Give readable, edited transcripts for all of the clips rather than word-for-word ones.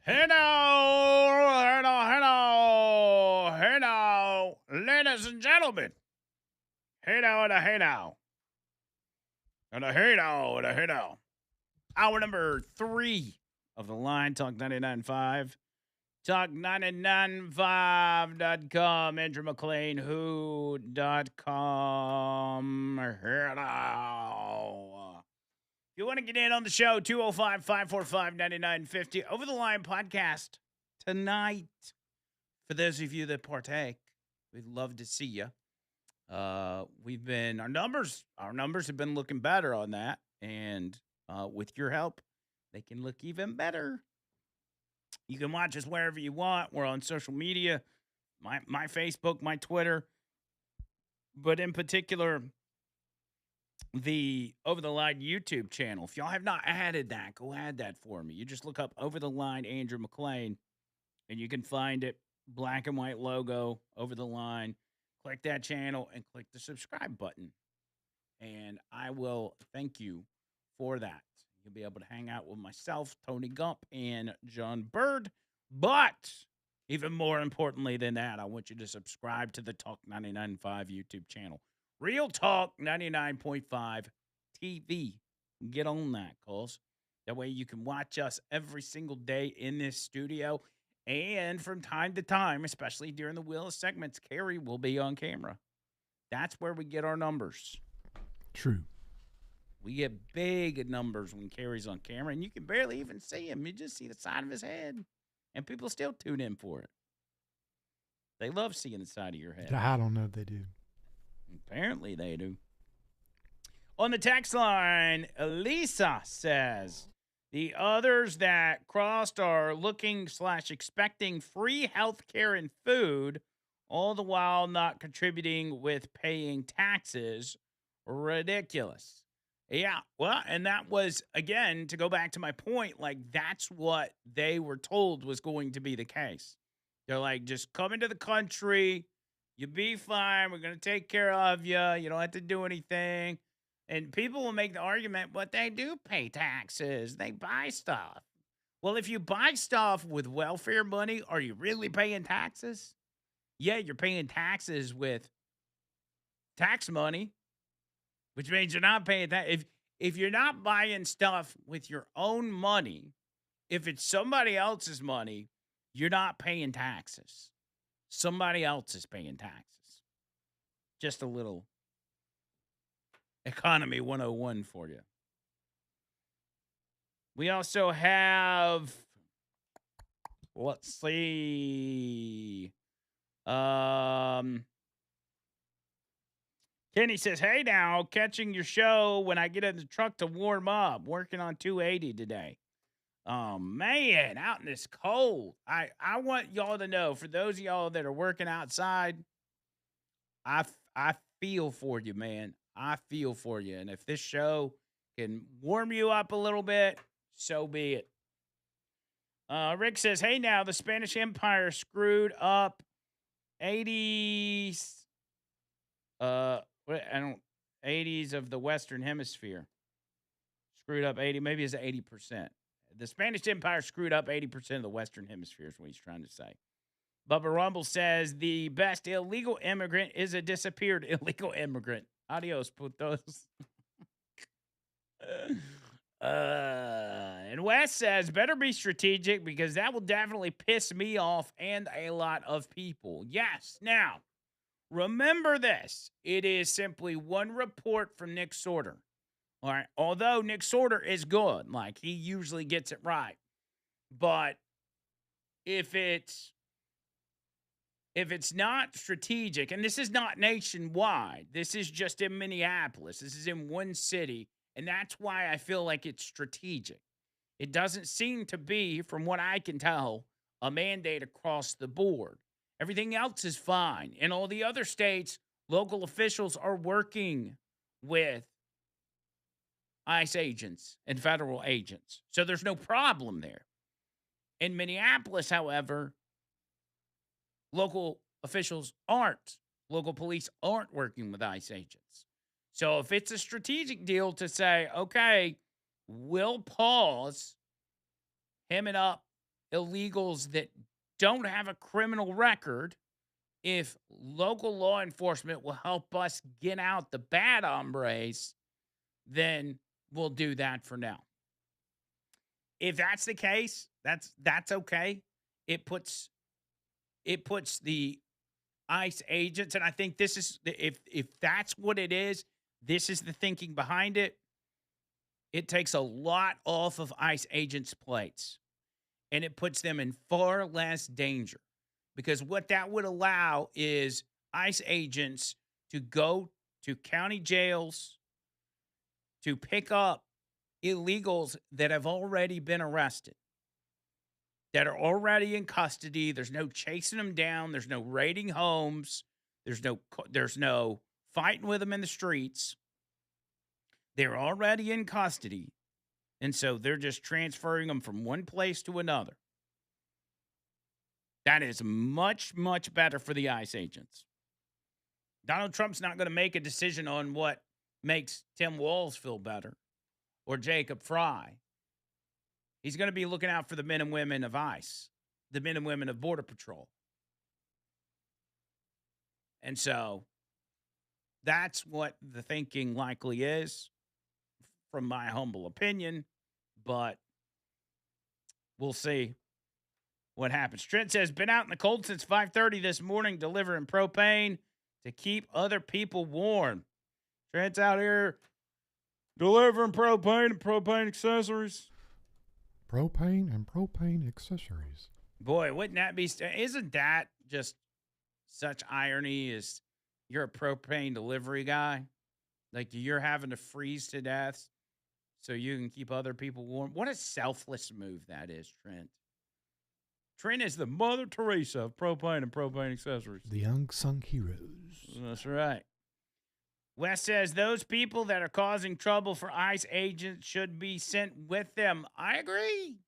Hello, ladies and gentlemen. Hello, and a hello, and a hello, and a hello. Hour number 3 of the line, Talk 99.5. Talk995.com. Andrew McLean, who.com. Hello. If you want to get in on the show, 205-545-9950. Over the line podcast tonight. For those of you that partake, we'd love to see you. We've been our numbers have been looking better on that, and with your help, they can look even better. You can watch us wherever you want. We're on social media, my Facebook, my Twitter, but in particular, the Over the Line YouTube channel. If y'all have not added that, go add that for me. You just look up Over the Line Andrew McLean, and you can find it. Black and white logo, Over the Line. Click that channel and click the subscribe button. And I will thank you for that. You'll be able to hang out with myself, Tony Gump, and John Bird. But even more importantly than that, I want you to subscribe to the Talk 99.5 YouTube channel. Real Talk 99.5 TV. Get on that, cause that way you can watch us every single day in this studio. And from time to time, especially during the Willis segments, Carrie will be on camera. That's where we get our numbers. True. We get big numbers when Carrie's on camera, and you can barely even see him. You just see the side of his head, and people still tune in for it. They love seeing the side of your head. I don't know if they do. Apparently they do. On the text line, Elisa says, the others that crossed are looking/expecting free health care and food, all the while not contributing with paying taxes. Ridiculous. Yeah, well, and that was, again, to go back to my point, like that's what they were told was going to be the case. They're like, just come into the country, you'll be fine, we're going to take care of you, you don't have to do anything. And people will make the argument, but they do pay taxes. They buy stuff. Well, if you buy stuff with welfare money, are you really paying taxes? Yeah, you're paying taxes with tax money, which means you're not paying that. If you're not buying stuff with your own money, if it's somebody else's money, you're not paying taxes. Somebody else is paying taxes. Just a little Economy 101 for you. We also have, let's see. Kenny says, hey now, catching your show when I get in the truck to warm up. Working on 280 today. Oh, man, out in this cold. I want y'all to know, for those of y'all that are working outside, I feel for you, man. I feel for you. And if this show can warm you up a little bit, so be it. Rick says, hey, now, the Spanish Empire screwed up 80s. 80s of the Western Hemisphere. Screwed up 80, maybe it's 80%. The Spanish Empire screwed up 80% of the Western Hemisphere is what he's trying to say. Bubba Rumble says the best illegal immigrant is a disappeared illegal immigrant. Adios, putos. And Wes says, better be strategic because that will definitely piss me off and a lot of people. Yes. Now, remember this. It is simply one report from Nick Sorter. All right. Although Nick Sorter is good, like he usually gets it right. But if it's not strategic, and this is not nationwide, this is just in Minneapolis, this is in one city, and that's why I feel like it's strategic. It doesn't seem to be, from what I can tell, a mandate across the board. Everything else is fine. In all the other states, local officials are working with ICE agents and federal agents. So there's no problem there. In Minneapolis, however, local officials aren't. Local police aren't working with ICE agents. So if it's a strategic deal to say, okay, we'll pause hemming up illegals that don't have a criminal record, if local law enforcement will help us get out the bad hombres, then we'll do that for now. If that's the case, that's okay. It puts the ICE agents, and I think this is if that's what it is, this is the thinking behind it. It takes a lot off of ICE agents' plates, and it puts them in far less danger, because what that would allow is ICE agents to go to county jails to pick up illegals that have already been arrested, that are already in custody. There's no chasing them down. There's no raiding homes. There's no fighting with them in the streets. They're already in custody, and so they're just transferring them from one place to another. That is much, much better for the ICE agents. Donald Trump's not going to make a decision on what makes Tim Walz feel better or Jacob Fry. He's going to be looking out for the men and women of ICE, the men and women of Border Patrol. And so that's what the thinking likely is, from my humble opinion, but we'll see what happens. Trent says, been out in the cold since 5:30 this morning, delivering propane to keep other people warm. Trent's out here delivering propane and propane accessories. Propane and propane accessories. Boy, wouldn't that be... Isn't that just such irony? Is you're a propane delivery guy? Like, you're having to freeze to death so you can keep other people warm. What a selfless move that is, Trent. Trent is the Mother Teresa of propane and propane accessories. The unsung heroes. That's right. Wes says, those people that are causing trouble for ICE agents should be sent with them. I agree.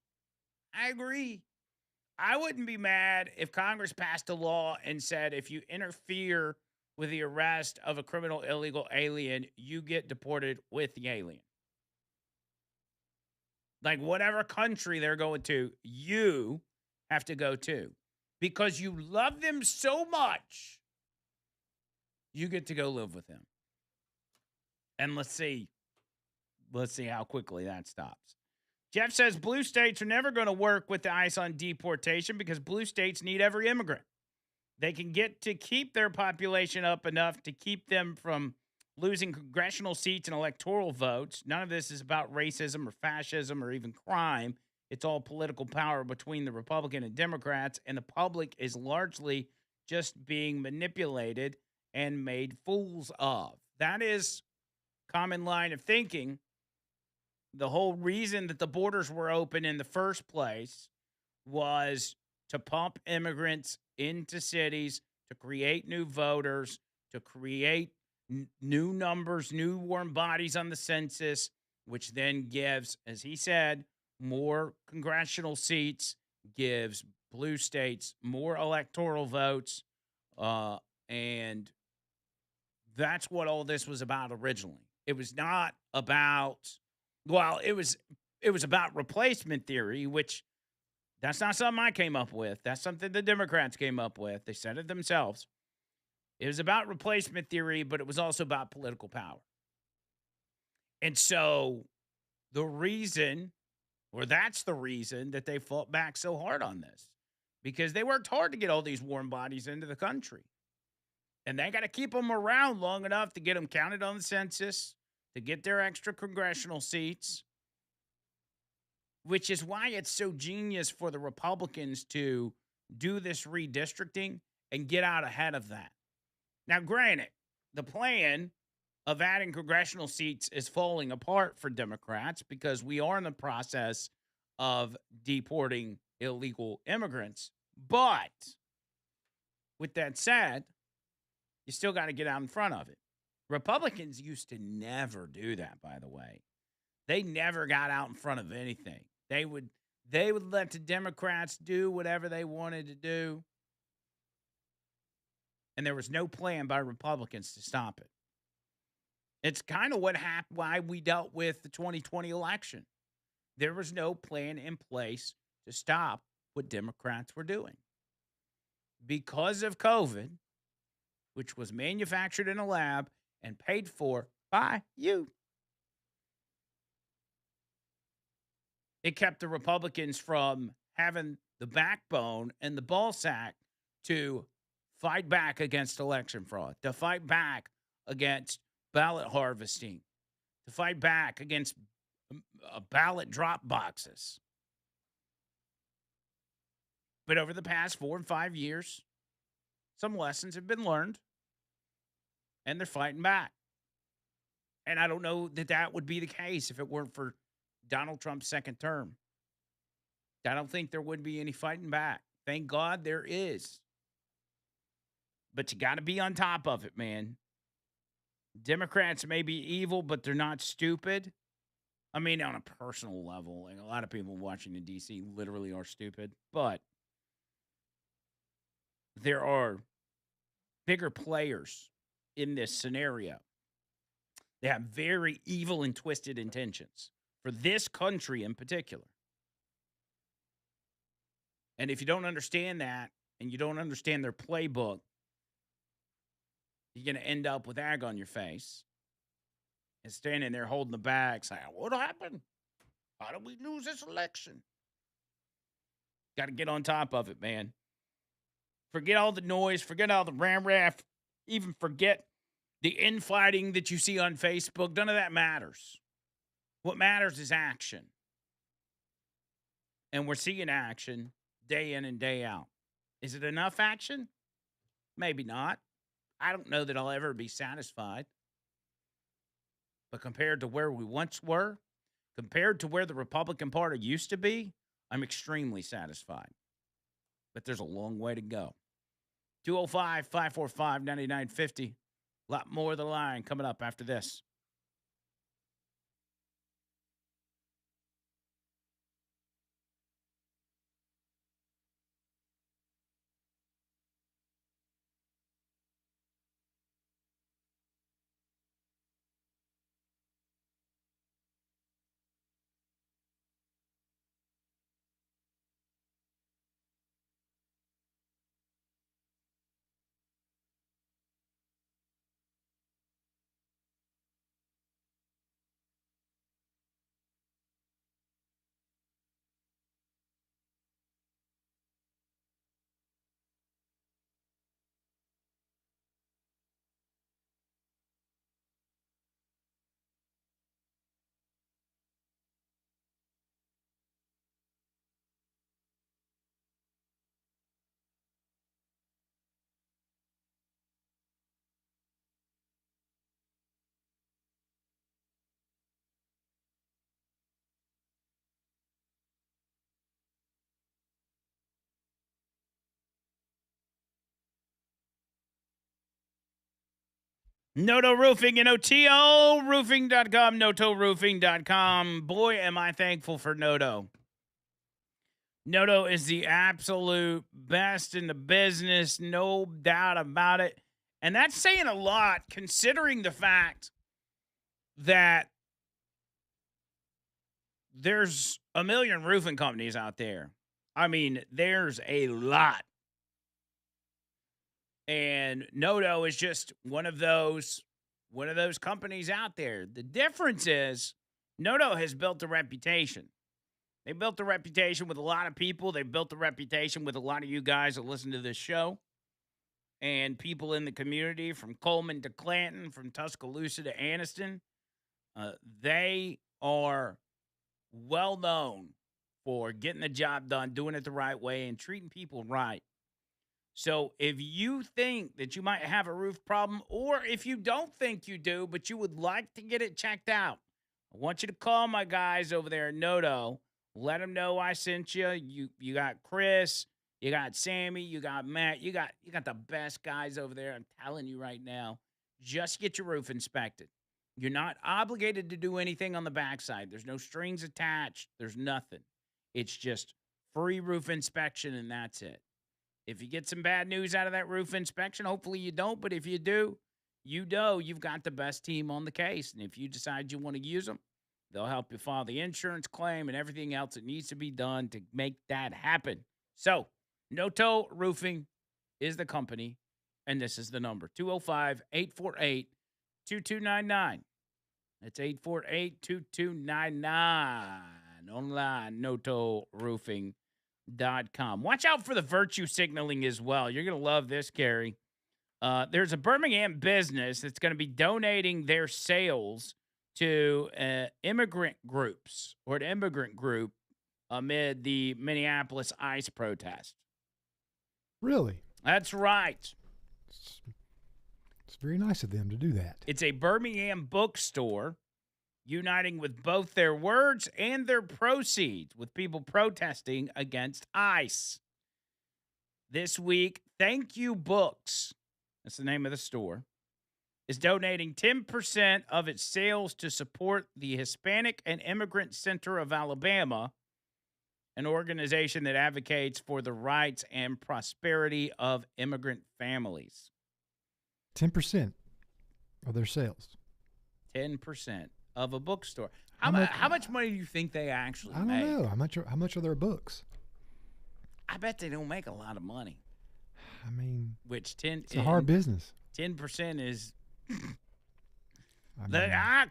I wouldn't be mad if Congress passed a law and said, if you interfere with the arrest of a criminal illegal alien, you get deported with the alien. Like, whatever country they're going to, you have to go to. Because you love them so much, you get to go live with them. And let's see how quickly that stops. Jeff says blue states are never going to work with the ICE on deportation because blue states need every immigrant. They can get to keep their population up enough to keep them from losing congressional seats and electoral votes. None of this is about racism or fascism or even crime. It's all political power between the Republican and Democrats, and the public is largely just being manipulated and made fools of. That is common line of thinking. The whole reason that the borders were open in the first place was to pump immigrants into cities, to create new voters, to create new numbers, new warm bodies on the census, which then gives, as he said, more congressional seats, gives blue states more electoral votes, and that's what all this was about originally. It was not about, well, it was about replacement theory, which that's not something I came up with. That's something the Democrats came up with. They said it themselves. It was about replacement theory, but it was also about political power. And so the reason, or that's the reason that they fought back so hard on this, because they worked hard to get all these warm bodies into the country. And they got to keep them around long enough to get them counted on the census, to get their extra congressional seats, which is why it's so genius for the Republicans to do this redistricting and get out ahead of that. Now, granted, the plan of adding congressional seats is falling apart for Democrats because we are in the process of deporting illegal immigrants. But with that said, you still got to get out in front of it. Republicans used to never do that, by the way. They never got out in front of anything. They would let the Democrats do whatever they wanted to do. And there was no plan by Republicans to stop it. It's kind of what happened, why we dealt with the 2020 election. There was no plan in place to stop what Democrats were doing. Because of COVID, which was manufactured in a lab and paid for by you, it kept the Republicans from having the backbone and the ball sack to fight back against election fraud, to fight back against ballot harvesting, to fight back against ballot drop boxes. But over the past 4 and 5 years, some lessons have been learned, and they're fighting back. And I don't know that that would be the case if it weren't for Donald Trump's second term. I don't think there would be any fighting back. Thank God there is. But you got to be on top of it, man. Democrats may be evil, but they're not stupid. I mean, on a personal level, like a lot of people in Washington, D.C. literally are stupid. But there are bigger players in this scenario. They have very evil and twisted intentions for this country in particular. And if you don't understand that and you don't understand their playbook, you're going to end up with egg on your face and standing there holding the bag saying, what happened? How did we lose this election? Got to get on top of it, man. Forget all the noise. Forget all the ram-raff. Even forget the infighting that you see on Facebook. None of that matters. What matters is action. And we're seeing action day in and day out. Is it enough action? Maybe not. I don't know that I'll ever be satisfied. But compared to where we once were, compared to where the Republican Party used to be, I'm extremely satisfied. But there's a long way to go. 205-545-9950. A lot more of the line coming up after this. Noto Roofing and OTOroofing.com, NotoRoofing.com. Boy, am I thankful for Noto. Noto is the absolute best in the business, no doubt about it. And that's saying a lot considering the fact that there's a million roofing companies out there. I mean, there's a lot. And Noto is just one of those companies out there. The difference is Noto has built a reputation. They built a reputation with a lot of people. They built a reputation with a lot of you guys that listen to this show and people in the community from Coleman to Clanton, from Tuscaloosa to Anniston. They are well known for getting the job done, doing it the right way, and treating people right. So if you think that you might have a roof problem, or if you don't think you do, but you would like to get it checked out, I want you to call my guys over there at Noto. Let them know I sent you. You got Chris, you got Sammy, you got Matt, you got the best guys over there. I'm telling you right now, just get your roof inspected. You're not obligated to do anything on the backside. There's no strings attached. There's nothing. It's just free roof inspection, and that's it. If you get some bad news out of that roof inspection, hopefully you don't. But if you do, you know you've got the best team on the case. And if you decide you want to use them, they'll help you file the insurance claim and everything else that needs to be done to make that happen. So, Noto Roofing is the company, and this is the number 205 848 2299. That's 848 2299. Online, NotoRoofing.com. Watch out for the virtue signaling as well. You're going to love this, Gary. There's a Birmingham business that's going to be donating their sales to immigrant groups or an immigrant group amid the Minneapolis ICE protest. Really? That's right. It's very nice of them to do that. It's a Birmingham bookstore uniting with both their words and their proceeds with people protesting against ICE. This week, Thank You Books, that's the name of the store, is donating 10% of its sales to support the Hispanic and Immigrant Center of Alabama, an organization that advocates for the rights and prosperity of immigrant families. 10% of their sales. 10% of a bookstore. How much money do you think they actually make? I don't know. How much are their books? I bet they don't make a lot of money. I mean, Which it's a hard business. 10% is. I mean, I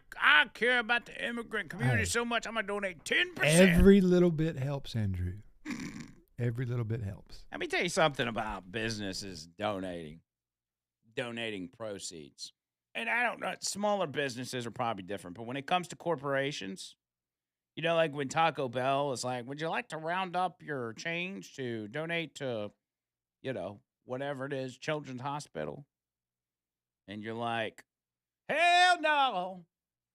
care about the immigrant community so much. I'm gonna donate 10%. every little bit helps, Andrew. Every little bit helps. Let me tell you something about businesses donating proceeds. And I don't know, smaller businesses are probably different, but when it comes to corporations, you know, like when Taco Bell is like, would you like to round up your change to donate to, you know, whatever it is, Children's Hospital? And you're like, hell no,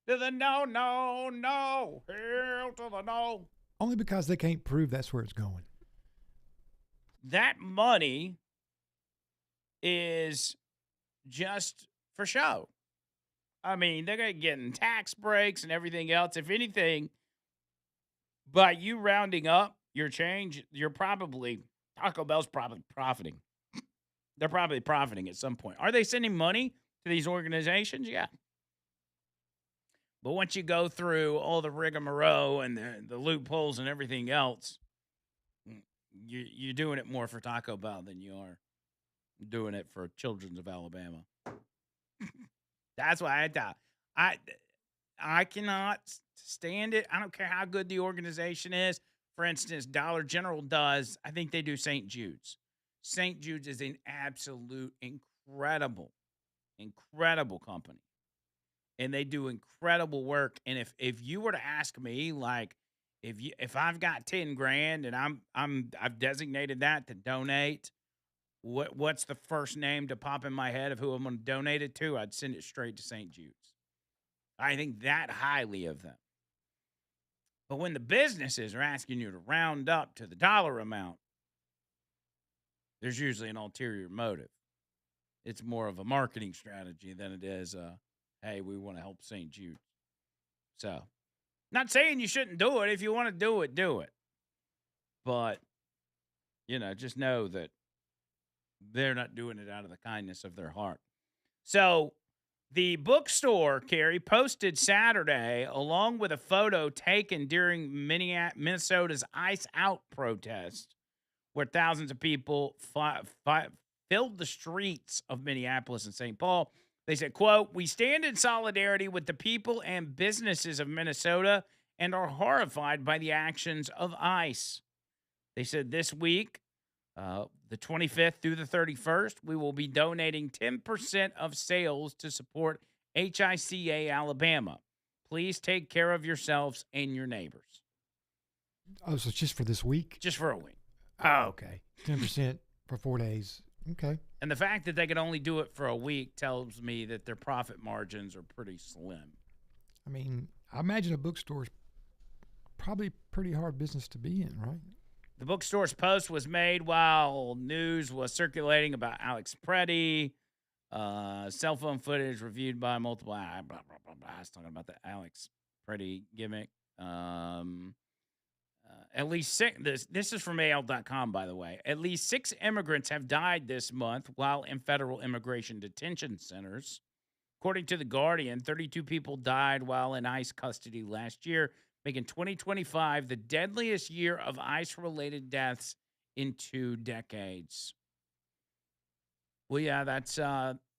to the no, no, no, hell to the no. Only because they can't prove that's where it's going. That money is just for show. I mean, they're going to get tax breaks and everything else. If anything, by you rounding up your change, Taco Bell's probably profiting. They're probably profiting at some point. Are they sending money to these organizations? Yeah. But once you go through all the rigmarole and the loopholes and everything else, you're doing it more for Taco Bell than you are doing it for Children's of Alabama. That's why I cannot stand it. I don't care how good the organization is. For instance, Dollar General does. I think they do St. Jude's. St. Jude's is an absolute incredible company. And they do incredible work. And if you were to ask me, like, if I've got 10 grand and I've designated that to donate, what's the first name to pop in my head of who I'm going to donate it to? I'd send it straight to St. Jude's. I think that highly of them. But when the businesses are asking you to round up to the dollar amount, there's usually an ulterior motive. It's more of a marketing strategy than it is, hey, we want to help St. Jude. So, not saying you shouldn't do it. If you want to do it, do it. But, just know that they're not doing it out of the kindness of their heart. So, the bookstore, Carrie, posted Saturday, along with a photo taken during Minnesota's Ice Out protest, where thousands of people filled the streets of Minneapolis and St. Paul. They said, quote, "We stand in solidarity with the people and businesses of Minnesota and are horrified by the actions of ICE." They said this week, the 25th through the 31st, we will be donating 10% of sales to support HICA Alabama. Please take care of yourselves and your neighbors. Oh, so it's just for this week? Just for a week. Oh, okay. 10% for 4 days. Okay. And the fact that they could only do it for a week tells me that their profit margins are pretty slim. I mean, I imagine a bookstore is probably pretty hard business to be in, right? The bookstore's post was made while news was circulating about Alex Preddy, cell phone footage reviewed by multiple. Blah, blah, blah, blah. I was talking about the Alex Preddy gimmick. At least six. This is from AL.com, by the way. At least 6 immigrants have died this month while in federal immigration detention centers. According to The Guardian, 32 people died while in ICE custody last year, making 2025 the deadliest year of ICE-related deaths in 2 decades. Well, yeah, that's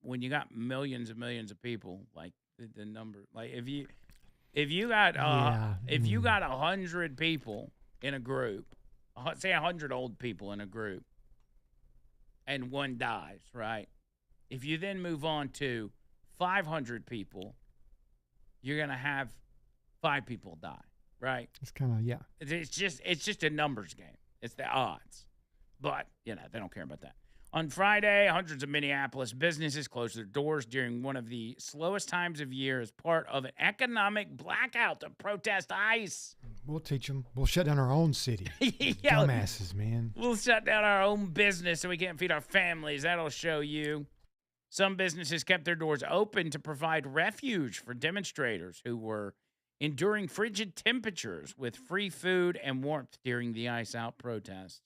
when you got millions and millions of people, like the number, like if you got Yeah. if you got 100 people in a group, say 100 old people in a group, and one dies, right? If you then move on to 500 people, you're gonna have 5 people die, right? It's kind of, yeah. It's just a numbers game. It's the odds. But, they don't care about that. On Friday, hundreds of Minneapolis businesses closed their doors during one of the slowest times of year as part of an economic blackout to protest ICE. We'll teach them. We'll shut down our own city. Yeah, Dumbasses, man. we'll shut down our own business so we can't feed our families. That'll show you. Some businesses kept their doors open to provide refuge for demonstrators who were enduring frigid temperatures with free food and warmth during the ICE out protest.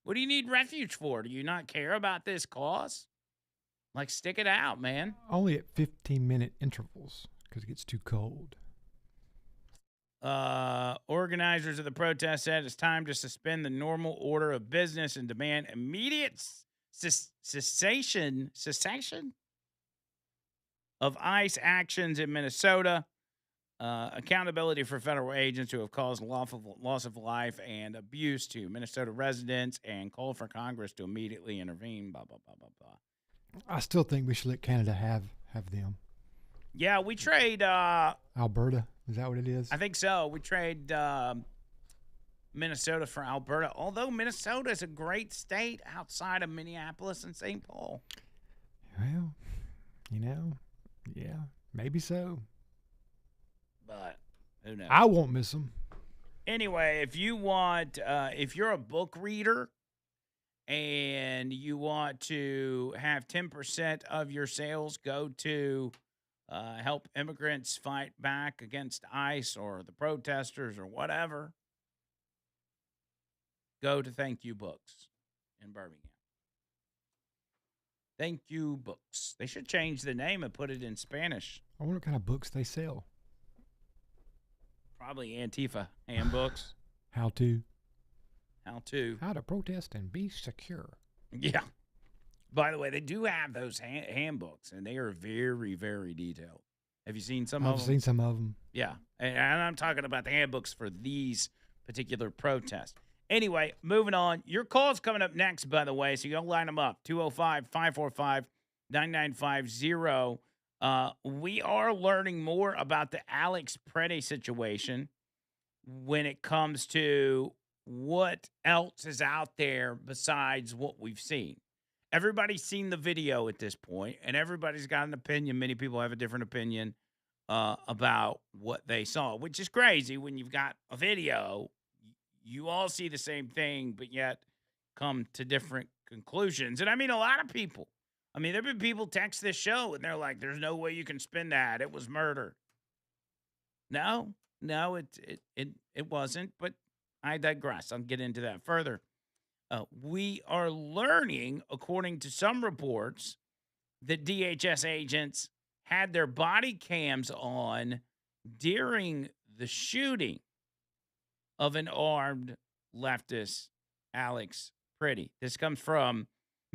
What do you need refuge for? Do you not care about this cause? Like, stick it out, man. Only at 15-minute intervals because it gets too cold. Organizers of the protest said it's time to suspend the normal order of business and demand immediate cessation of ICE actions in Minnesota. Accountability for federal agents who have caused loss of life and abuse to Minnesota residents, and call for Congress to immediately intervene. Blah blah blah blah blah. I still think we should let Canada have them. Yeah, we trade. Alberta, is that what it is? I think so. We trade Minnesota for Alberta. Although Minnesota is a great state outside of Minneapolis and St. Paul. Well, yeah, maybe so. But who knows? I won't miss them. Anyway, if you want, if you're a book reader and you want to have 10% of your sales go to help immigrants fight back against ICE or the protesters or whatever, go to Thank You Books in Birmingham. Thank You Books. They should change the name and put it in Spanish. I wonder what kind of books they sell. Probably Antifa handbooks. How to protest and be secure. Yeah. By the way, they do have those handbooks, and they are very, very detailed. Have you seen some of them? I've seen some of them. Yeah. And I'm talking about the handbooks for these particular protests. Anyway, moving on. Your call's coming up next, by the way, so you'll line them up. 205-545-9950. We are learning more about the Alex Preddy situation when it comes to what else is out there besides what we've seen. Everybody's seen the video at this point, and everybody's got an opinion. Many people have a different opinion about what they saw, which is crazy when you've got a video. You all see the same thing, but yet come to different conclusions. And I mean, a lot of people. I mean, there have been people text this show, and they're like, there's no way you can spin that. It was murder. No, it wasn't, but I digress. I'll get into that further. We are learning, according to some reports, that DHS agents had their body cams on during the shooting of an armed leftist, Alex Preddy. This comes from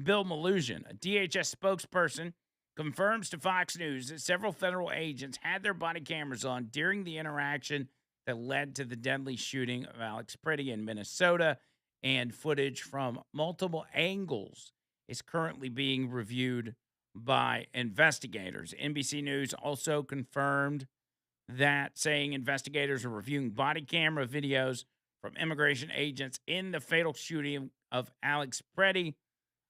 Bill Maluzhin, a DHS spokesperson, confirms to Fox News that several federal agents had their body cameras on during the interaction that led to the deadly shooting of Alex Preddy in Minnesota, and footage from multiple angles is currently being reviewed by investigators. NBC News also confirmed that, saying investigators are reviewing body camera videos from immigration agents in the fatal shooting of Alex Preddy.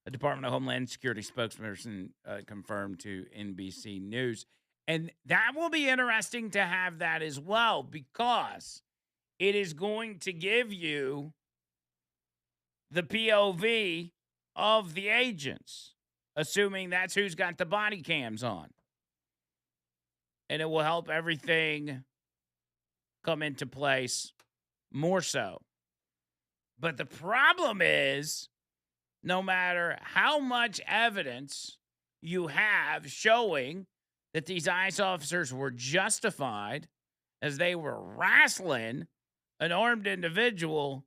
A Department of Homeland Security spokesperson confirmed to NBC News. And that will be interesting to have that as well, because it is going to give you the POV of the agents, assuming that's who's got the body cams on. And it will help everything come into place more so. But the problem is, no matter how much evidence you have showing that these ICE officers were justified as they were wrestling an armed individual,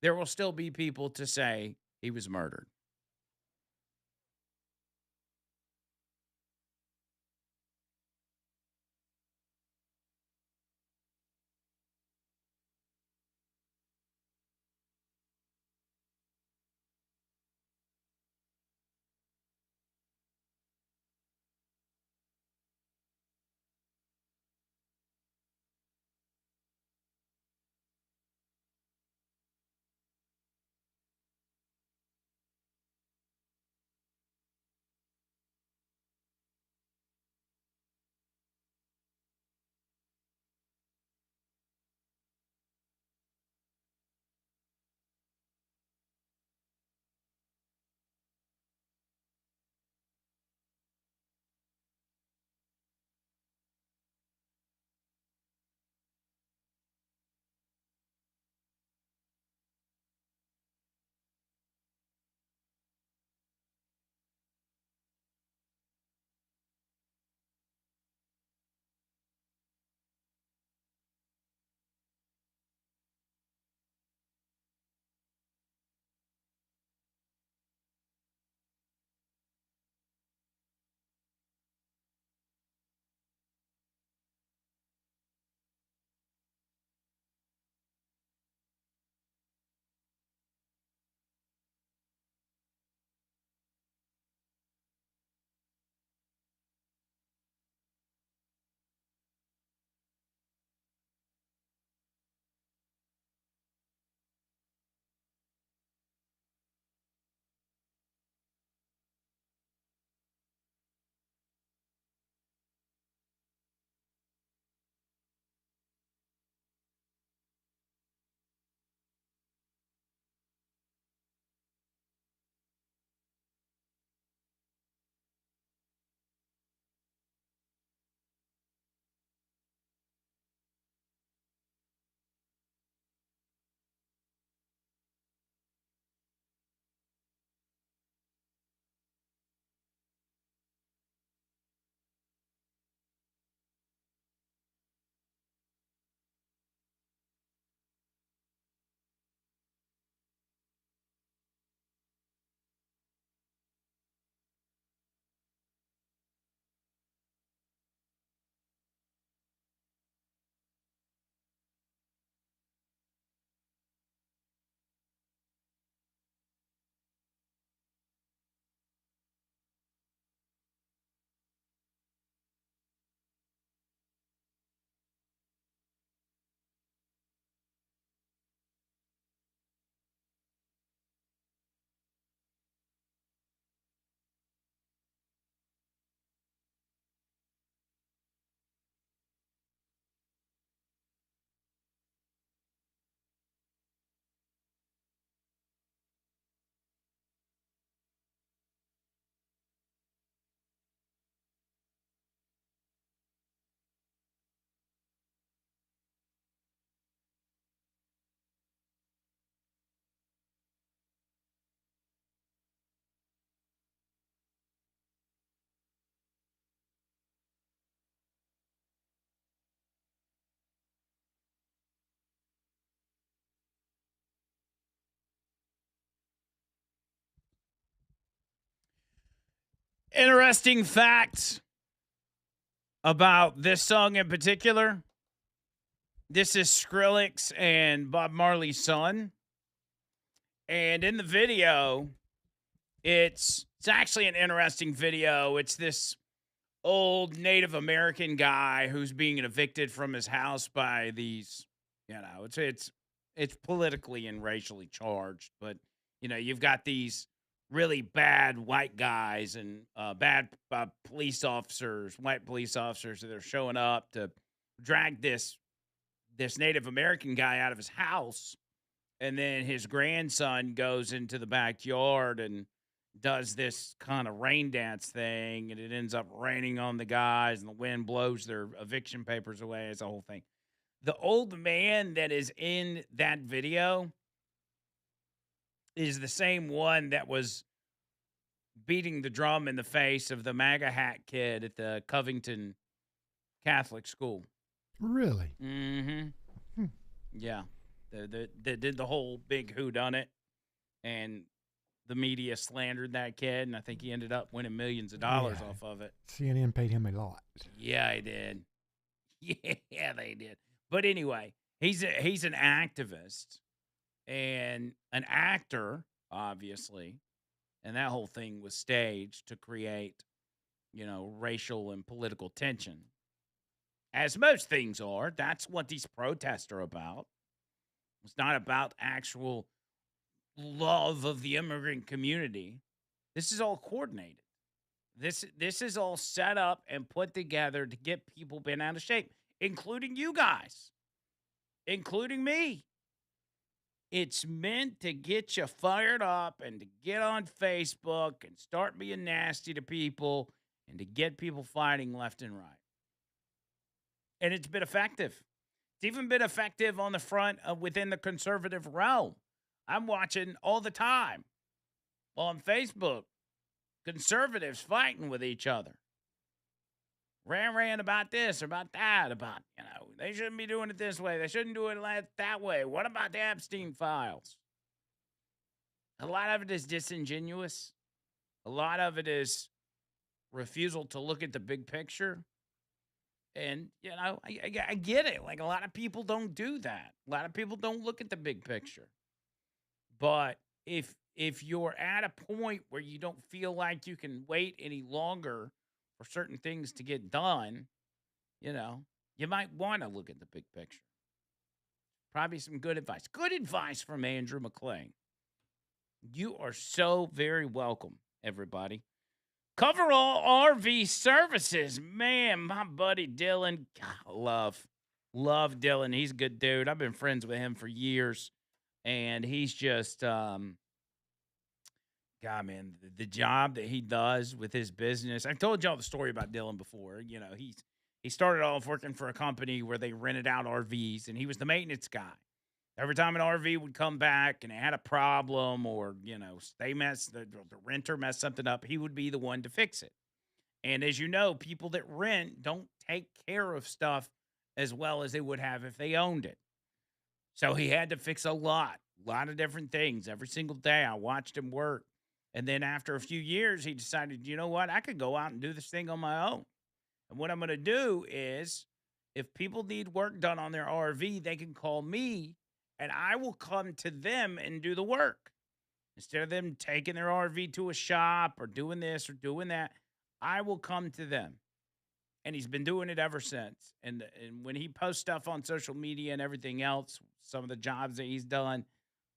there will still be people to say he was murdered. Interesting fact about this song in particular. This is Skrillex and Bob Marley's son. And in the video, it's actually an interesting video. It's this old Native American guy who's being evicted from his house by these, it's politically and racially charged, but you've got these really bad white guys and bad police officers, white police officers that are showing up to drag this Native American guy out of his house. And then his grandson goes into the backyard and does this kind of rain dance thing, and it ends up raining on the guys, and the wind blows their eviction papers away. It's a whole thing. The old man that is in that video is the same one that was beating the drum in the face of the MAGA hat kid at the Covington Catholic school. Really? Mm-hmm. Yeah. That did the whole big whodunit, and the media slandered that kid, and I think he ended up winning millions of dollars Yeah. off of it. CNN paid him a lot. Yeah, he did. Yeah, they did. But anyway, he's an activist and an actor, obviously, and that whole thing was staged to create, racial and political tension. As most things are, that's what these protests are about. It's not about actual love of the immigrant community. This is all coordinated. This is all set up and put together to get people bent out of shape, including you guys, including me. It's meant to get you fired up and to get on Facebook and start being nasty to people and to get people fighting left and right. And it's been effective. It's even been effective on the front within the conservative realm. I'm watching all the time on Facebook conservatives fighting with each other. Ran about this or about that, about, they shouldn't be doing it this way. They shouldn't do it that way. What about the Epstein files? A lot of it is disingenuous. A lot of it is refusal to look at the big picture. And, I get it. Like, a lot of people don't do that. A lot of people don't look at the big picture. But if you're at a point where you don't feel like you can wait any longer for certain things to get done, you might want to look at the big picture. Probably some good advice. Good advice from Andrew McClain. You are so very welcome, everybody. Coverall RV Services. Man, my buddy Dylan. God, love Dylan. He's a good dude. I've been friends with him for years. And he's just, God, man, the job that he does with his business. I've told y'all the story about Dylan before. He started off working for a company where they rented out RVs, and he was the maintenance guy. Every time an RV would come back and it had a problem or, the renter messed something up, he would be the one to fix it. And as you know, people that rent don't take care of stuff as well as they would have if they owned it. So he had to fix a lot of different things every single day. I watched him work. And then after a few years, he decided, you know what? I could go out and do this thing on my own. And what I'm going to do is if people need work done on their RV, they can call me and I will come to them and do the work. Instead of them taking their RV to a shop or doing this or doing that, I will come to them. And he's been doing it ever since. And when he posts stuff on social media and everything else, some of the jobs that he's done,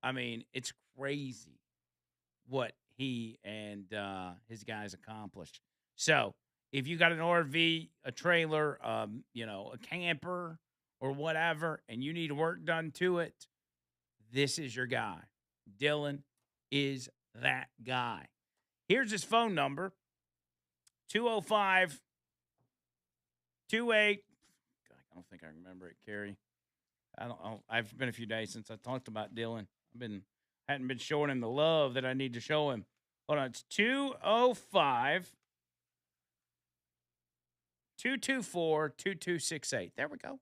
I mean, it's crazy what he and his guys accomplished. So if you got an RV, a trailer, a camper or whatever, and you need work done to it, this is your guy. Dylan is that guy. Here's his phone number, 205 28. I don't think I remember it, Carrie. I've been a few days since I talked about Dylan. Hadn't been showing him the love that I need to show him. Hold on, it's 205 224 2268. There we go.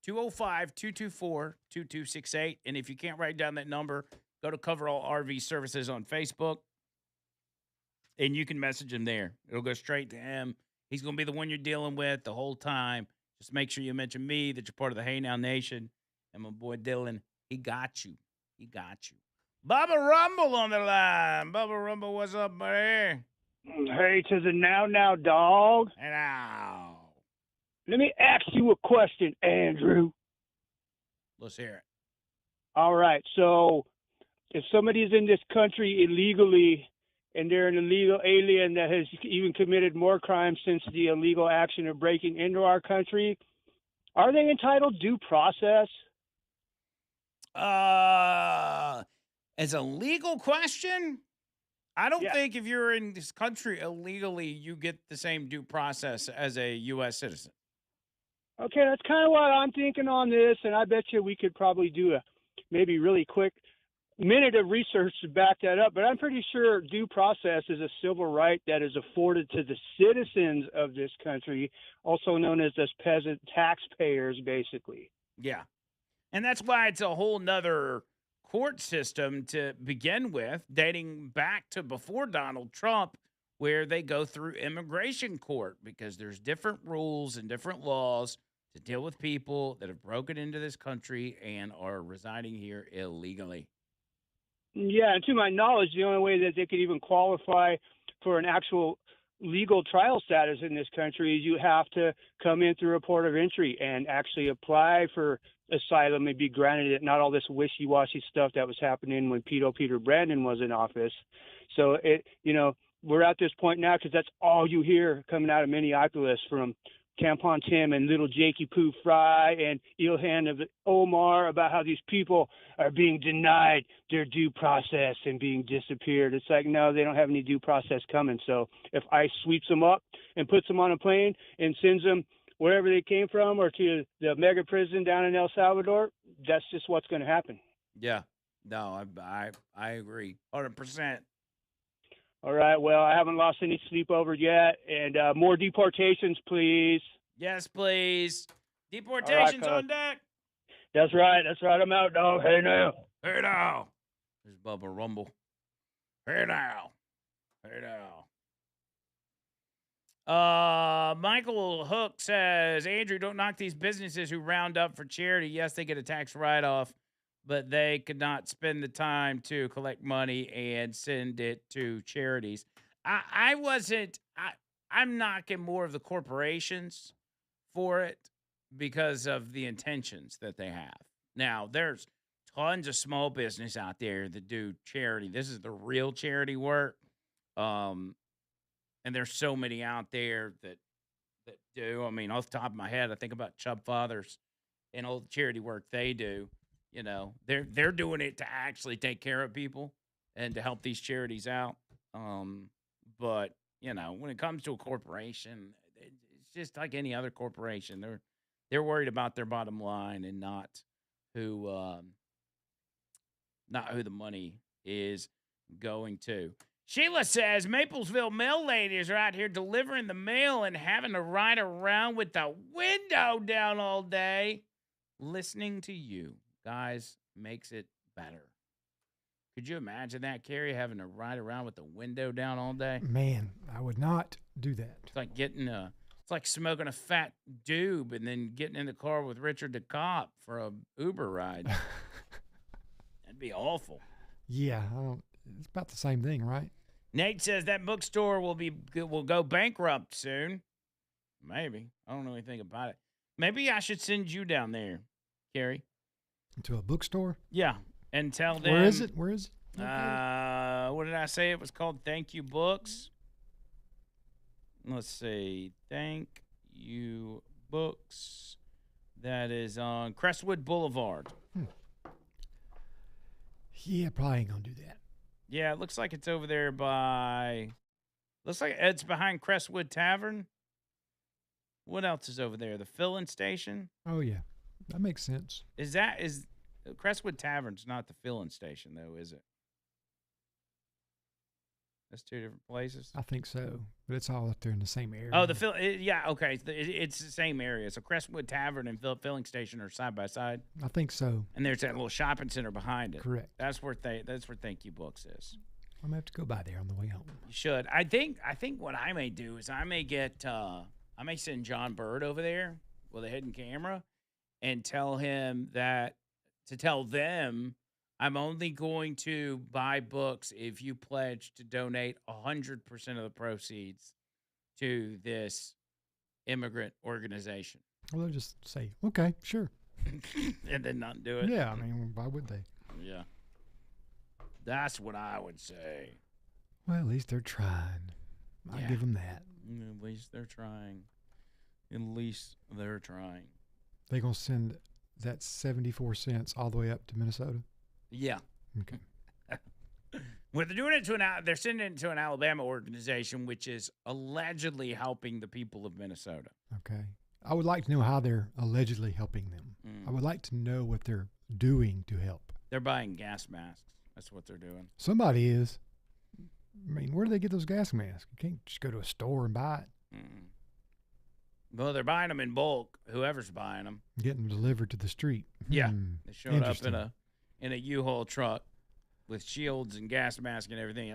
205 224 2268. And if you can't write down that number, go to Coverall RV Services on Facebook, and you can message him there. It'll go straight to him. He's going to be the one you're dealing with the whole time. Just make sure you mention me, that you're part of the Hey Now Nation. And my boy Dylan, he got you. He got you. Bubba Rumble on the line. Bubba Rumble, what's up, buddy? Hey, to the now, dog. And now. Let me ask you a question, Andrew. Let's hear it. All right. So if somebody's in this country illegally and they're an illegal alien that has even committed more crimes since the illegal action of breaking into our country, are they entitled due process? As a legal question, I don't Yeah. think if you're in this country illegally, you get the same due process as a U.S. citizen. Okay, that's kind of what I'm thinking on this, and I bet you we could probably do a maybe really quick minute of research to back that up, but I'm pretty sure due process is a civil right that is afforded to the citizens of this country, also known as peasant taxpayers, basically. Yeah. And that's why it's a whole nother court system to begin with, dating back to before Donald Trump, where they go through immigration court because there's different rules and different laws to deal with people that have broken into this country and are residing here illegally. Yeah, and to my knowledge, the only way that they could even qualify for an actual legal trial status in this country is you have to come in through a port of entry and actually apply for asylum and be granted it, not all this wishy-washy stuff that was happening when Peter Brandon was in office. So, we're at this point now because that's all you hear coming out of Minneapolis from Tampon Tim and little Jakey Poo Fry and Ilhan of Omar about how these people are being denied their due process and being disappeared. It's like, no, they don't have any due process coming. So if ICE sweeps them up and puts them on a plane and sends them wherever they came from or to the mega prison down in El Salvador, that's just what's going to happen. Yeah. No, I agree 100%. All right. Well, I haven't lost any sleep over yet. And more deportations, please. Yes, please. Deportations on deck. That's right. I'm out, dog. Hey, now. Hey, now. There's Bubba Rumble. Hey, now. Hey, now. Michael Hook says, Andrew, don't knock these businesses who round up for charity. Yes, they get a tax write-off, but they could not spend the time to collect money and send it to charities. I'm knocking more of the corporations for it because of the intentions that they have. Now, there's tons of small business out there that do charity. This is the real charity work. And there's so many out there that do. I mean, off the top of my head, I think about Chubb Fathers and all the charity work they do. You know, they're doing it to actually take care of people and to help these charities out. But when it comes to a corporation, it's just like any other corporation. They're worried about their bottom line and not who the money is going to. Sheila says Maplesville mail ladies are out here delivering the mail and having to ride around with the window down all day. Listening to you guys makes it better. Could you imagine that, Carrie, having to ride around with the window down all day? Man, I would not do that. It's like it's like smoking a fat doob and then getting in the car with Richard DeCopp for a Uber ride. That'd be awful. Yeah, it's about the same thing, right? Nate says that bookstore will go bankrupt soon. Maybe. I don't know anything about it. Maybe I should send you down there, Carrie. To a bookstore? Yeah, and tell them. Where is it? What did I say? It was called Thank You Books. Let's see. Thank You Books. That is on Crestwood Boulevard. Yeah, probably ain't going to do that. Yeah, it looks like it's over there looks like it's behind Crestwood Tavern. What else is over there? The filling station? Oh, yeah. That makes sense. Is Crestwood Tavern's not the filling station, though, is it? That's two different places? I think so, but it's all up there in the same area. Oh, yeah, okay. It's the same area. So Crestwood Tavern and filling station are side by side? I think so. And there's that little shopping center behind it. Correct. That's where Thank You Books is. I'm going to have to go by there on the way home. You should. I think what I may do is I may send John Bird over there with a hidden camera and tell them I'm only going to buy books if you pledge to donate 100% of the proceeds to this immigrant organization. Well, they'll just say, okay, sure. And then not do it. Yeah, I mean, why would they? Yeah. That's what I would say. Well, at least they're trying. I'll give them that. At least they're trying. They going to send that 74 cents all the way up to Minnesota? Yeah. Okay. Well, they're doing it they're sending it to an Alabama organization, which is allegedly helping the people of Minnesota. Okay. I would like to know how they're allegedly helping them. I would like to know what they're doing to help. They're buying gas masks. That's what they're doing. Somebody is. I mean, where do they get those gas masks? You can't just go to a store and buy it. Well, they're buying them in bulk. Whoever's buying them. Getting delivered to the street. Yeah. They showed up Interesting. in a U-Haul truck with shields and gas masks and everything.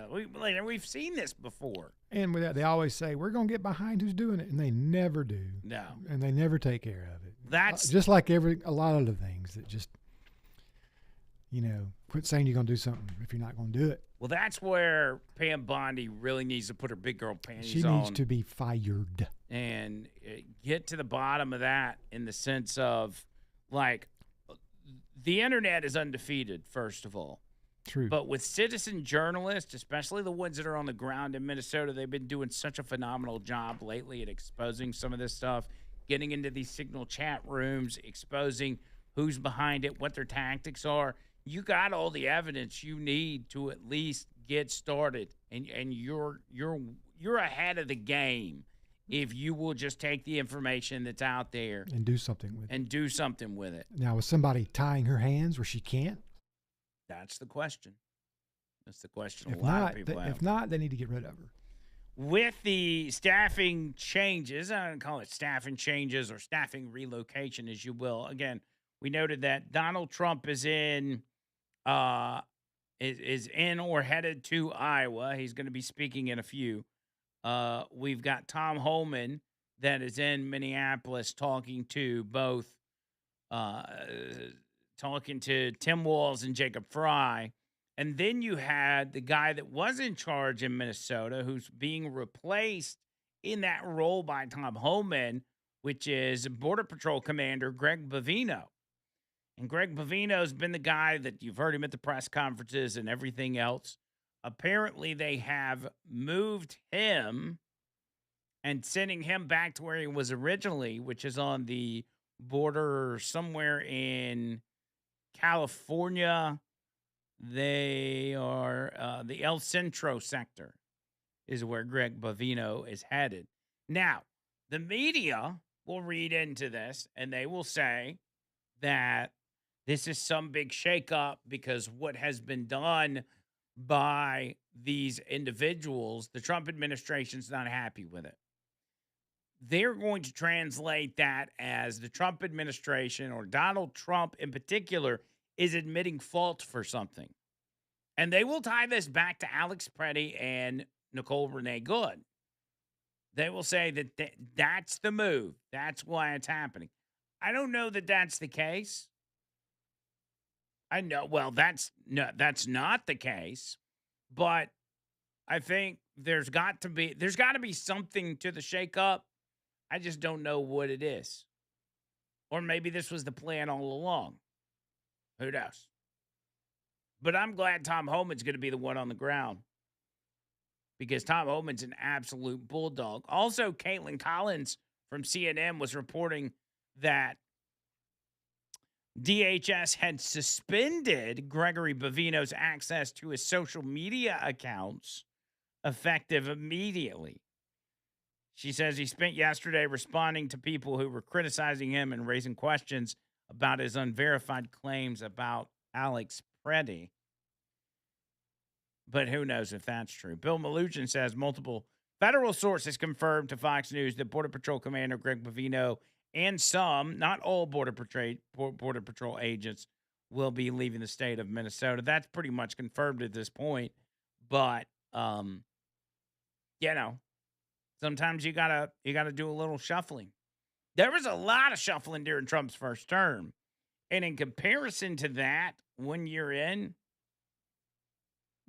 We've seen this before. And with that, they always say, we're going to get behind who's doing it. And they never do. No. And they never take care of it. That's just like a lot of the things that just, quit saying you're going to do something if you're not going to do it. Well, that's where Pam Bondi really needs to put her big girl panties on. She needs to be fired. And get to the bottom of that in the sense of, like, the internet is undefeated, first of all. True. But with citizen journalists, especially the ones that are on the ground in Minnesota, they've been doing such a phenomenal job lately at exposing some of this stuff, getting into these Signal chat rooms, exposing who's behind it, what their tactics are. You got all the evidence you need to at least get started, and you're ahead of the game if you will just take the information that's out there and do something with it. Now, was somebody tying her hands where she can't? That's the question. That's the question a lot of people have. If not, they need to get rid of her. With the staffing changes, I don't call it staffing changes or staffing relocation, as you will. Again, we noted that Donald Trump is in or headed to Iowa. He's going to be speaking in a few. We've got Tom Homan that is in Minneapolis talking to Tim Walz and Jacob Fry. And then you had the guy that was in charge in Minnesota who's being replaced in that role by Tom Homan, which is Border Patrol Commander Greg Bovino. And Greg Bovino's been the guy that you've heard him at the press conferences and everything else. Apparently, they have moved him and sending him back to where he was originally, which is on the border somewhere in California. They are the El Centro sector is where Greg Bovino is headed. Now, the media will read into this, and they will say that this is some big shakeup because what has been done by these individuals, the Trump administration's not happy with it. They're going to translate that as the Trump administration, or Donald Trump in particular, is admitting fault for something. And they will tie this back to Alex Preddy and Nicole Renee Good. They will say that that's the move. That's why it's happening. I don't know that that's the case. I know, well, that's not the case, but I think there's got to be something to the shakeup. I just don't know what it is. Or maybe this was the plan all along. Who knows? But I'm glad Tom Homan's going to be the one on the ground, because Tom Homan's an absolute bulldog. Also, Caitlin Collins from CNN was reporting that DHS had suspended Gregory Bovino's access to his social media accounts effective immediately. She says he spent yesterday responding to people who were criticizing him and raising questions about his unverified claims about Alex Preddy. But who knows if that's true. Bill Malugin says multiple federal sources confirmed to Fox News that Border Patrol Commander Greg Bovino and some, not all Border Patrol agents, will be leaving the state of Minnesota. That's pretty much confirmed at this point. But, sometimes you gotta do a little shuffling. There was a lot of shuffling during Trump's first term. And in comparison to that, 1 year in,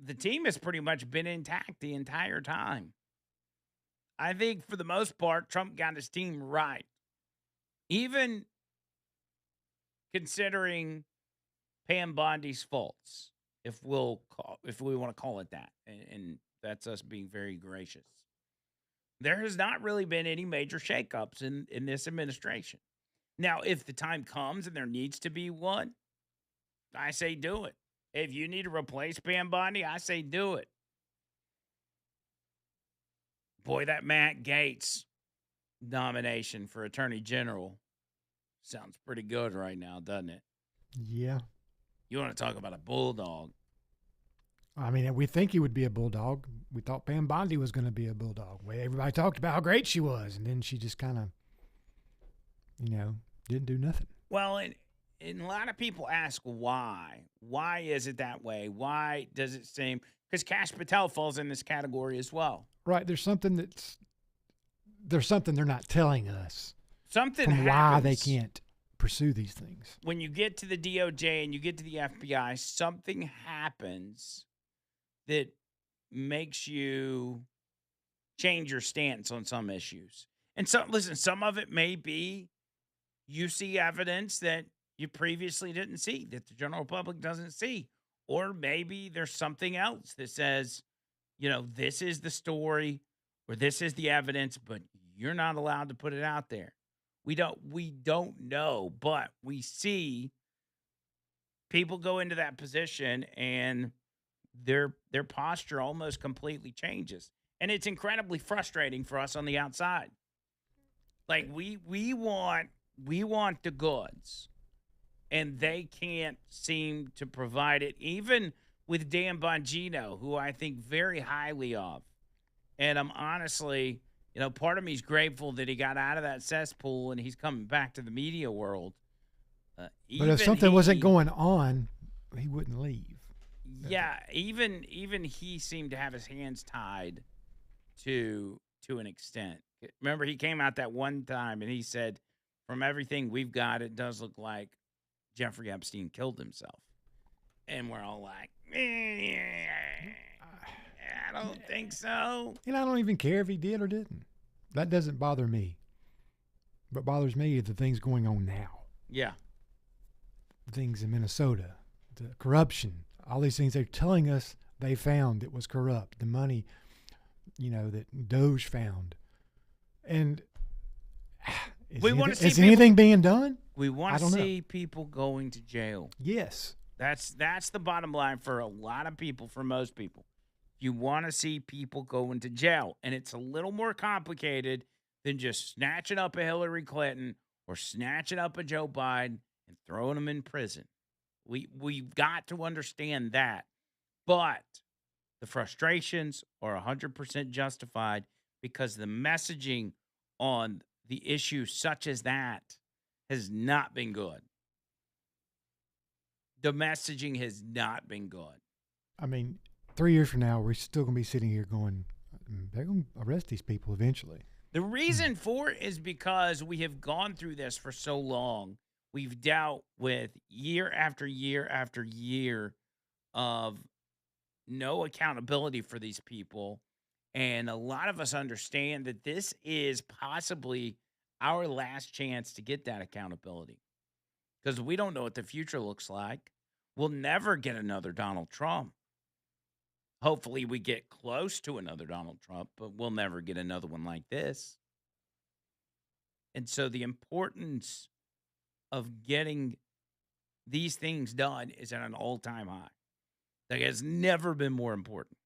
the team has pretty much been intact the entire time. I think for the most part, Trump got his team right. Even considering Pam Bondi's faults, if we want to call it that, and that's us being very gracious. There has not really been any major shakeups in this administration. Now, if the time comes and there needs to be one, I say do it. If you need to replace Pam Bondi, I say do it. Boy, that Matt Gaetz nomination for Attorney General sounds pretty good right now, doesn't it? Yeah. You want to talk about a bulldog? I mean, we think he would be a bulldog. We thought Pam Bondi was going to be a bulldog. Everybody talked about how great she was, and then she just kind of didn't do nothing. Well, and a lot of people ask why. Why is it that way? Why does it seem? Because Kash Patel falls in this category as well. Right. There's something they're not telling us. Something from happens why they can't pursue these things. when you get to the DOJ and you get to the FBI. Something happens that makes you change your stance on some issues. And so, listen, some of it may be you see evidence that you previously didn't see, that the general public doesn't see. Or maybe there's something else that says, this is the story or this is the evidence, but you're not allowed to put it out there. We don't know, but we see people go into that position and their posture almost completely changes. And it's incredibly frustrating for us on the outside. Like we want the goods, and they can't seem to provide it, even with Dan Bongino, who I think very highly of. And I'm honestly, part of me is grateful that he got out of that cesspool and he's coming back to the media world. But if something wasn't going on, he wouldn't leave. Yeah, even he seemed to have his hands tied to an extent. Remember, he came out that one time and he said, from everything we've got, it does look like Jeffrey Epstein killed himself. And we're all like, I don't think so. And I don't even care if he did or didn't. That doesn't bother me. What bothers me is the things going on now. Yeah. The things in Minnesota, the corruption, all these things they're telling us they found that was corrupt. The money, that Doge found. And is anything being done? We want to see people going to jail. Yes. That's the bottom line for a lot of people, for most people. You want to see people going to jail. And it's a little more complicated than just snatching up a Hillary Clinton or snatching up a Joe Biden and throwing them in prison. We've got to understand that. But the frustrations are 100% justified because the messaging on the issue such as that has not been good. The messaging has not been good. I mean, 3 years from now, we're still going to be sitting here going, they're going to arrest these people eventually. The reason for it is because we have gone through this for so long. We've dealt with year after year after year of no accountability for these people. And a lot of us understand that this is possibly our last chance to get that accountability because we don't know what the future looks like. We'll never get another Donald Trump. Hopefully we get close to another Donald Trump, but we'll never get another one like this. And so the importance of getting these things done is at an all-time high. That has never been more important.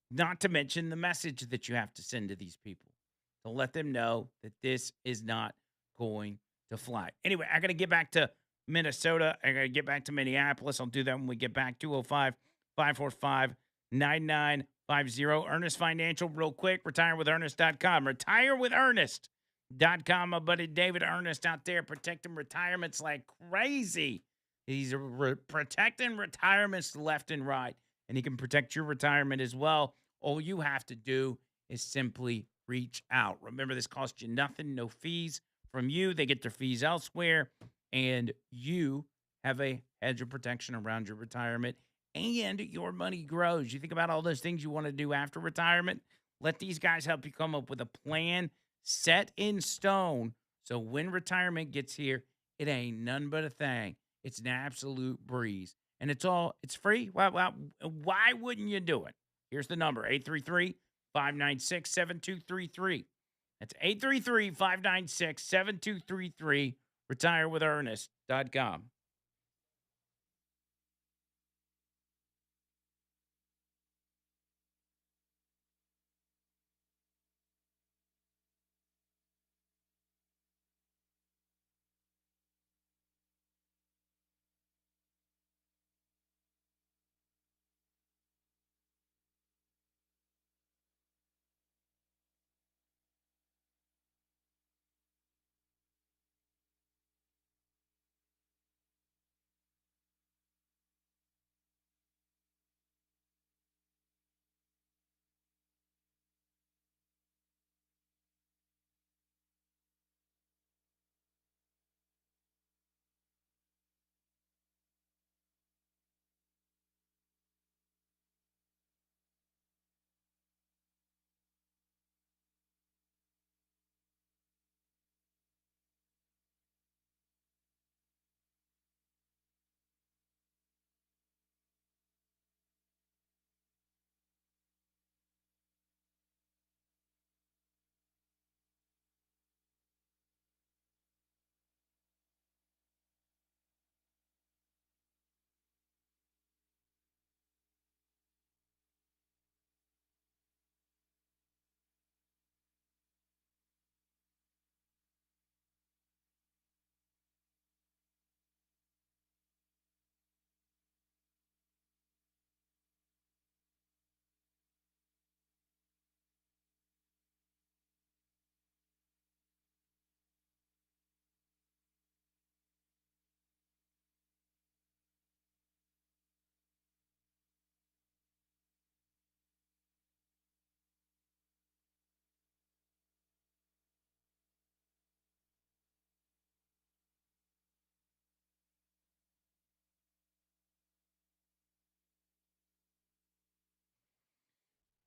Not to mention the message that you have to send to these people to let them know that this is not going to fly. Anyway, I got to get back to Minnesota. I got to get back to Minneapolis. I'll do that when we get back. 205-545-9950. Earnest Financial, real quick. RetireWithEarnest.com. RetireWithEarnest.com. My buddy David Earnest out there protecting retirements like crazy. He's protecting retirements left and right, and he can protect your retirement as well. All you have to do is simply reach out. Remember, this costs you nothing, no fees from you. They get their fees elsewhere, and you have a hedge of protection around your retirement, and your money grows. You think about all those things you want to do after retirement. Let these guys help you come up with a plan set in stone, so when retirement gets here, it ain't none but a thing. It's an absolute breeze. And it's free. Why wouldn't you do it? Here's the number, 833-596-7233. That's 833-596-7233. RetireWithEarnest.com.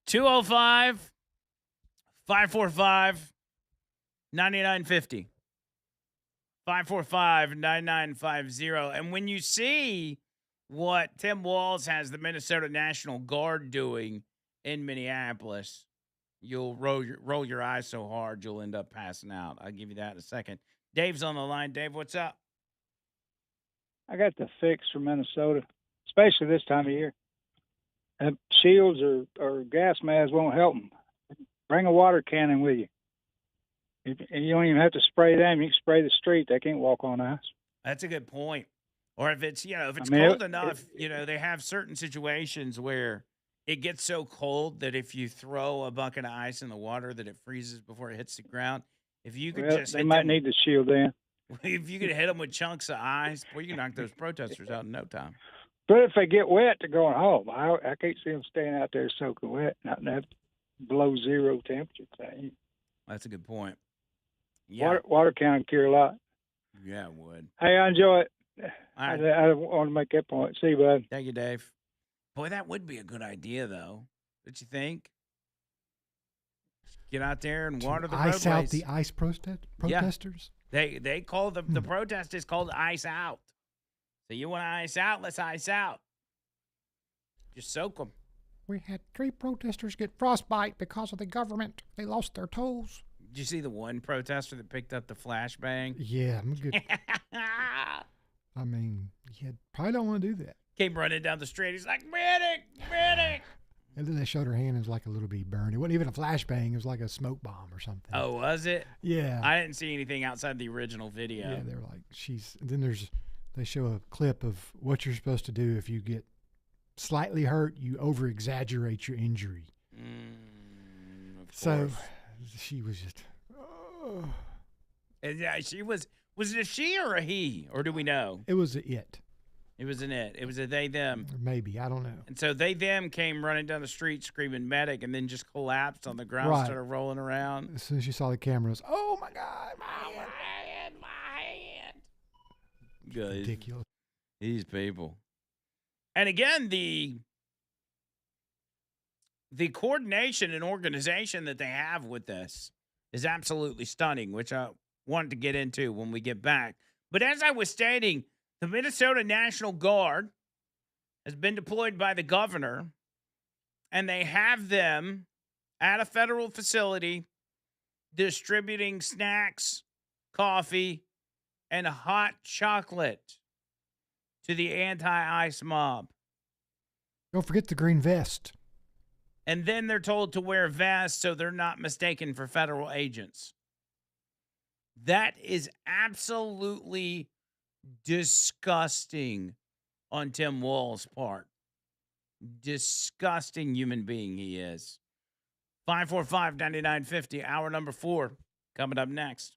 205 545 9950. 545-9950. And when you see what Tim Walz has the Minnesota National Guard doing in Minneapolis, you'll roll your eyes so hard you'll end up passing out. I'll give you that in a second. Dave's on the line. Dave, what's up? I got the fix for Minnesota, especially this time of year. Shields or gas masks won't help them. Bring a water cannon with you. And you don't even have to spray them. You can spray the street. They can't walk on ice. That's a good point. Or if it's, if it's I mean, cold enough, they have certain situations where it gets so cold that if you throw a bucket of ice in the water that it freezes before it hits the ground. If you could just they might need the shield then. If you could hit them with chunks of ice, well, you can knock those protesters out in no time. But if they get wet, they're going home. I can't see them staying out there soaking wet, not in that below zero temperature thing. That's a good point. Yeah. Water can cure a lot. Yeah, it would. Hey, I enjoy it. All right. I want to make that point. See you, bud. Thank you, Dave. Boy, that would be a good idea, though. Don't you think? Get out there and water the roadways. Ice out the ice protesters? Yeah. They call the protest is called ice out. So you want to ice out? Let's ice out. Just soak them. We had 3 protesters get frostbite because of the government. They lost their toes. Did you see the one protester that picked up the flashbang? Yeah, I'm good. I mean, you probably don't want to do that. Came running down the street. He's like, medic, medic. And then they showed her hand. It was like a little bit burned. It wasn't even a flashbang. It was like a smoke bomb or something. Oh, was it? Yeah. I didn't see anything outside the original video. Yeah, they were like, they show a clip of what you're supposed to do if you get slightly hurt. You over-exaggerate your injury. So she was just, oh. And yeah, she was it a she or a he? Or do we know? It was a it. It was an it. It was a they, them. Maybe. I don't know. And so they, them came running down the street screaming medic and then just collapsed on the ground and started rolling around. As soon as she saw the cameras, oh, my God, my hand. Good. Ridiculous. These people. And again, the coordination and organization that they have with this is absolutely stunning, which I wanted to get into when we get back. But as I was stating, the Minnesota National Guard has been deployed by the governor, and they have them at a federal facility distributing snacks, coffee, and hot chocolate to the anti-ICE mob. Don't forget the green vest. And then they're told to wear vests so they're not mistaken for federal agents. That is absolutely disgusting on Tim Walz's part. Disgusting human being he is. 545-9950, hour number 4, coming up next.